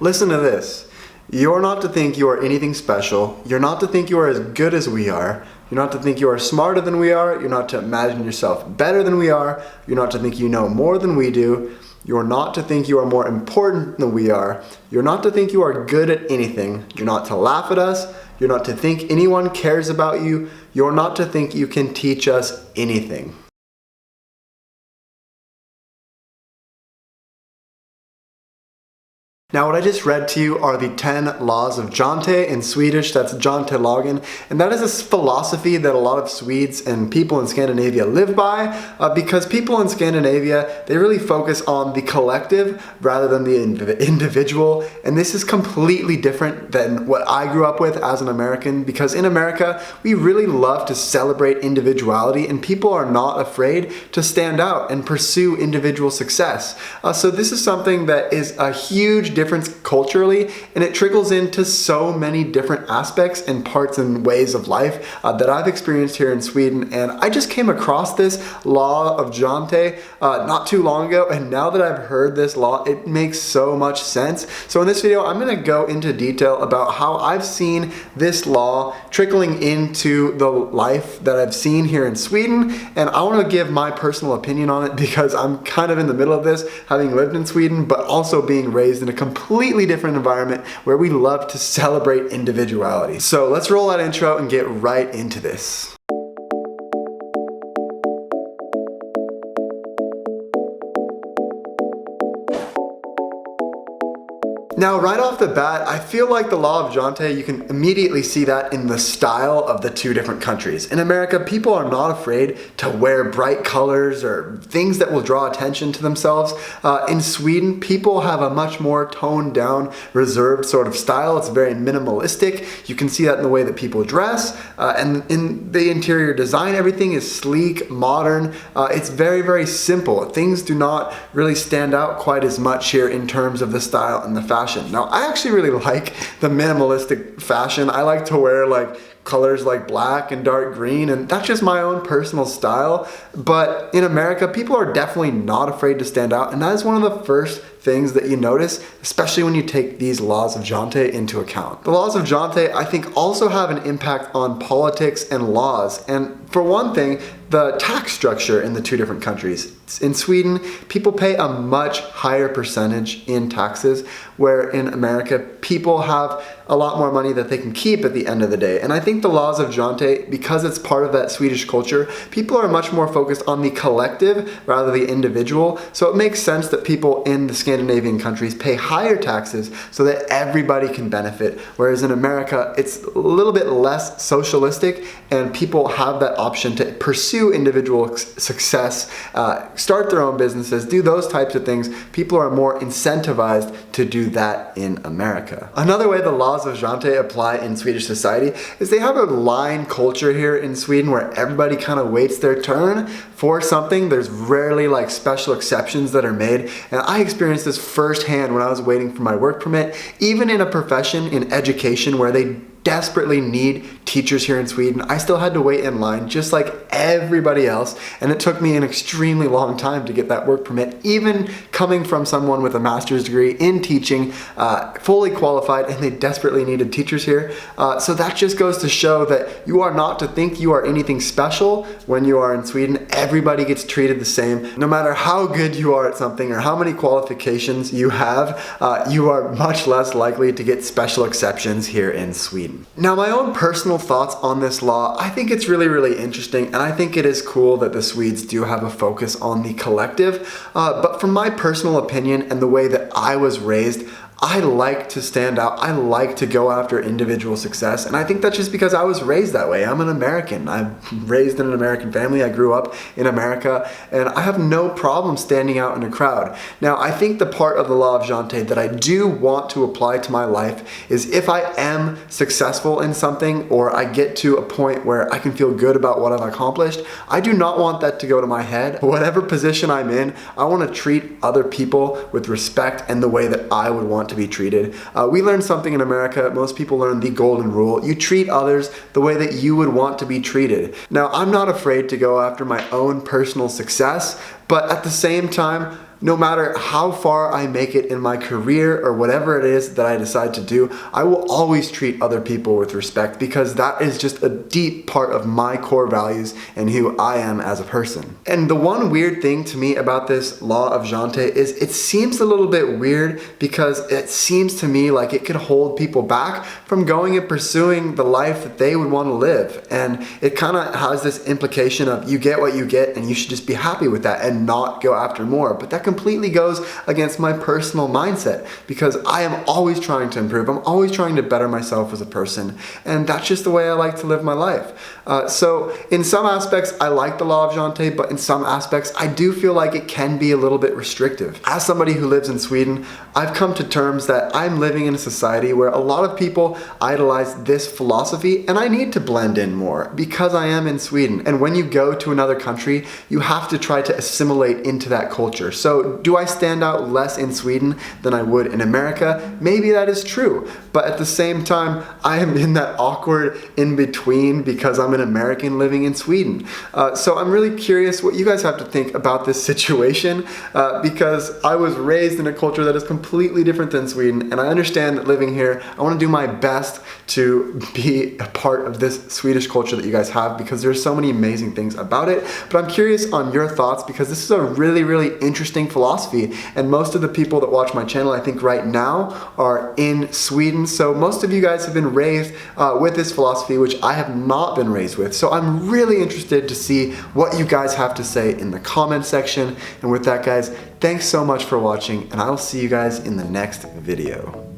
Listen to this. You're not to think you are anything special. You're not to think you are as good as we are. You're not to think you are smarter than we are. You're not to imagine yourself better than we are. You're not to think you know more than we do. You're not to think you are more important than we are. You're not to think you are good at anything. You're not to laugh at us. You're not to think anyone cares about you. You're not to think you can teach us anything. Now what I just read to you are the 10 laws of Jante in Swedish, that's Jantelagen, and that is a philosophy that a lot of Swedes and people in Scandinavia live by because people in Scandinavia, they really focus on the collective rather than the individual, and this is completely different than what I grew up with as an American because in America, we really love to celebrate individuality and people are not afraid to stand out and pursue individual success. So this is something that is a huge difference culturally, and it trickles into so many different aspects and parts and ways of life that I've experienced here in Sweden. And I just came across this law of Jante not too long ago, and now that I've heard this law, it makes so much sense. So in this video, I'm going to go into detail about how I've seen this law trickling into the life that I've seen here in Sweden, and I want to give my personal opinion on it because I'm kind of in the middle of this, having lived in Sweden, but also being raised in a completely different environment where we love to celebrate individuality. So let's roll that intro and get right into this. Now, right off the bat, I feel like the law of Jante, you can immediately see that in the style of the two different countries. In America, people are not afraid to wear bright colors or things that will draw attention to themselves. In Sweden, people have a much more toned down, reserved sort of style. It's very minimalistic. You can see that in the way that people dress, and in the interior design, everything is sleek, modern. It's very, very simple. Things do not really stand out quite as much here in terms of the style and the fashion. Now, I actually really like the minimalistic fashion. I like to wear like colors like black and dark green, and that's just my own personal style. But in America, people are definitely not afraid to stand out, and that is one of the first things that you notice, especially when you take these laws of Jante into account. The laws of Jante, I think, also have an impact on politics and laws. And for one thing, the tax structure in the two different countries. In Sweden, people pay a much higher percentage in taxes, where in America, people have a lot more money that they can keep at the end of the day. And I think the laws of Jante, because it's part of that Swedish culture, people are much more focused on the collective rather than the individual. So it makes sense that people in the Scandinavian countries pay higher taxes so that everybody can benefit. Whereas in America, it's a little bit less socialistic and people have that option to pursue individual success, start their own businesses, do those types of things. People are more incentivized to do that in America. Another way the laws of Jante apply in Swedish society is they have a line culture here in Sweden where everybody kind of waits their turn for something. There's rarely like special exceptions that are made, and I experienced this firsthand when I was waiting for my work permit, even in a profession in education where they desperately need teachers here in Sweden. I still had to wait in line just like everybody else, and it took me an extremely long time to get that work permit, even coming from someone with a master's degree in teaching, fully qualified, and they desperately needed teachers here. So that just goes to show that you are not to think you are anything special when you are in Sweden. Everybody gets treated the same. No matter how good you are at something or how many qualifications you have, you are much less likely to get special exceptions here in Sweden. Now, my own personal thoughts on this law, I think it's really, really interesting, and I think it is cool that the Swedes do have a focus on the collective, but from my personal opinion and the way that I was raised, I like to stand out. I like to go after individual success, and I think that's just because I was raised that way. I'm an American. I'm raised in an American family. I grew up in America, and I have no problem standing out in a crowd. Now, I think the part of the law of Jante that I do want to apply to my life is if I am successful in something or I get to a point where I can feel good about what I've accomplished, I do not want that to go to my head. Whatever position I'm in, I want to treat other people with respect and the way that I would want to be treated. We learned something in America. Most people learn the golden rule. You treat others the way that you would want to be treated. Now, I'm not afraid to go after my own personal success, but at the same time, no matter how far I make it in my career or whatever it is that I decide to do, I will always treat other people with respect because that is just a deep part of my core values and who I am as a person. And the one weird thing to me about this law of Jante is it seems a little bit weird because it seems to me like it could hold people back from going and pursuing the life that they would want to live. And it kind of has this implication of you get what you get and you should just be happy with that and not go after more. But that completely goes against my personal mindset because I am always trying to improve. I'm always trying to better myself as a person. And that's just the way I like to live my life. So in some aspects, I like the law of Jante, but in some aspects, I do feel like it can be a little bit restrictive. As somebody who lives in Sweden, I've come to terms that I'm living in a society where a lot of people idolize this philosophy, and I need to blend in more because I am in Sweden. And when you go to another country, you have to try to assimilate into that culture. So do I stand out less in Sweden than I would in America? Maybe that is true, but at the same time, I am in that awkward in-between because I'm an American living in Sweden. So I'm really curious what you guys have to think about this situation because I was raised in a culture that is completely different than Sweden, and I understand that living here, I want to do my best to be a part of this Swedish culture that you guys have because there's so many amazing things about it. But I'm curious on your thoughts because this is a really, really interesting philosophy, and most of the people that watch my channel, I think right now, are in Sweden. So most of you guys have been raised with this philosophy, which I have not been raised with. So I'm really interested to see what you guys have to say in the comment section. And with that, guys, thanks so much for watching, and I'll see you guys in the next video.